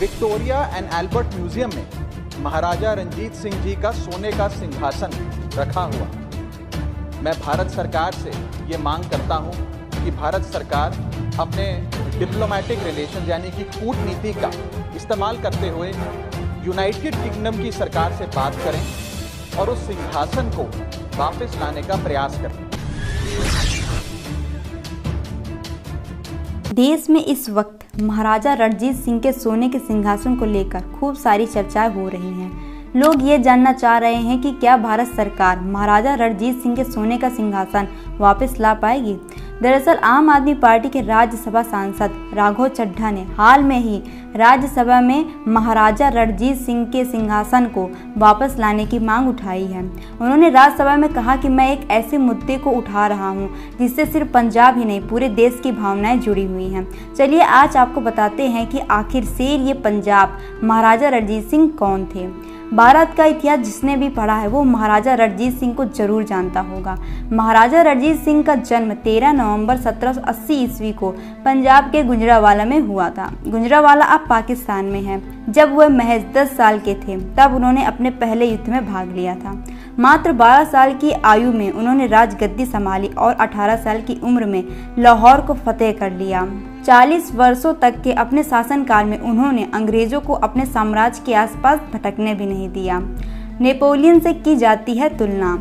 Victoria and Albert museum में महाराजा रणजीत सिंह जी का सोने का सिंहासन रखा हुआ। मैं भारत सरकार से ये मांग करता हूँ कि भारत सरकार अपने डिप्लोमेटिक रिलेशन यानी कि कूटनीति का इस्तेमाल करते हुए यूनाइटेड किंगडम की सरकार से बात करें और उस सिंहासन को वापस लाने का प्रयास करें। देश में इस वक्त महाराजा रणजीत सिंह के सोने के सिंहासन को लेकर खूब सारी चर्चाएं हो रही हैं। लोग ये जानना चाह रहे हैं कि क्या भारत सरकार महाराजा रणजीत सिंह के सोने का सिंहासन वापस ला पाएगी। दरअसल आम आदमी पार्टी के राज्यसभा सांसद राघव चड्ढा ने हाल में ही राज्यसभा में महाराजा रणजीत सिंह के सिंहासन को वापस लाने की मांग उठाई है। उन्होंने राज्यसभा में कहा कि मैं एक ऐसे मुद्दे को उठा रहा हूं जिससे सिर्फ पंजाब ही नहीं पूरे देश की भावनाएं जुड़ी हुई हैं। चलिए आज आपको बताते हैं कि आखिर से ये पंजाब महाराजा रणजीत सिंह कौन थे। भारत का इतिहास जिसने भी पढ़ा है वो महाराजा रणजीत सिंह को जरूर जानता होगा। महाराजा रणजीत सिंह का जन्म 13 नवंबर 1780 ईस्वी को पंजाब के गुजरांवाला में हुआ था। गुजरांवाला अब पाकिस्तान में है। जब वह महज 10 साल के थे तब उन्होंने अपने पहले युद्ध में भाग लिया था। मात्र 12 साल की आयु में उन्होंने राजगद्दी संभाली और 18 साल की उम्र में लाहौर को फतेह कर लिया। 40 वर्षों तक के अपने शासनकाल में उन्होंने अंग्रेजों को अपने साम्राज्य के आसपास भटकने भी नहीं दिया। नेपोलियन से की जाती है तुलना।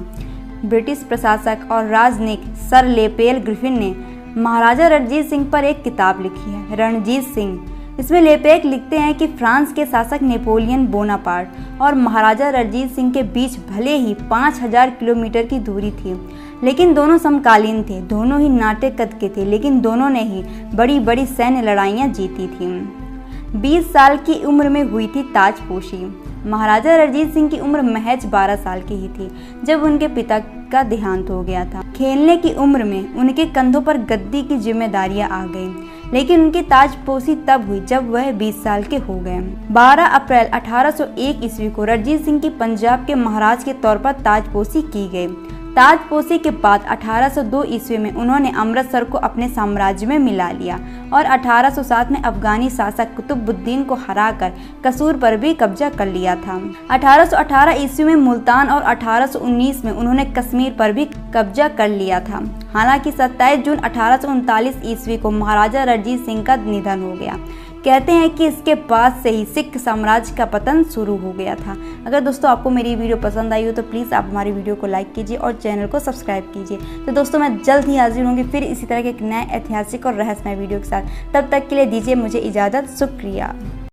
ब्रिटिश प्रशासक और राजनीतिक सर लेपेल ग्रिफिन ने महाराजा रणजीत सिंह पर एक किताब लिखी है, रणजीत सिंह। इसमें लेपेक लिखते हैं कि फ्रांस के शासक नेपोलियन बोनापार्ट और महाराजा रणजीत सिंह के बीच भले ही 5000 किलोमीटर की दूरी थी, लेकिन दोनों समकालीन थे। दोनों ही नाटे कद के थे, लेकिन दोनों ने ही बड़ी बड़ी सैन्य लड़ाइयाँ जीती थीं। 20 साल की उम्र में हुई थी ताजपोशी। महाराजा रणजीत सिंह की उम्र महज 12 साल की ही थी जब उनके पिता का देहांत हो गया था। खेलने की उम्र में उनके कंधों पर गद्दी की जिम्मेदारियां आ गईं, लेकिन उनकी ताजपोशी तब हुई जब वह 20 साल के हो गए। 12 अप्रैल 1801 ईस्वी को रणजीत सिंह की पंजाब के महाराज के तौर पर ताजपोशी की गई। ताजपोशी के बाद 1802 ईस्वी में उन्होंने अमृतसर को अपने साम्राज्य में मिला लिया और 1807 में अफगानी शासक कुतुबुद्दीन को हराकर कसूर पर भी कब्जा कर लिया था। 1818 ईस्वी में मुल्तान और 1819 में उन्होंने कश्मीर पर भी कब्जा कर लिया था। हालांकि 27 जून 1839 ईस्वी को महाराजा रणजीत सिंह का निधन हो गया। कहते हैं कि इसके बाद से ही सिख साम्राज्य का पतन शुरू हो गया था। अगर दोस्तों आपको मेरी वीडियो पसंद आई हो तो प्लीज़ आप हमारी वीडियो को लाइक कीजिए और चैनल को सब्सक्राइब कीजिए। तो दोस्तों मैं जल्द ही हाजिर होंगी फिर इसी तरह के एक नए ऐतिहासिक और रहस्यमय वीडियो के साथ। तब तक के लिए दीजिए मुझे इजाज़त। शुक्रिया।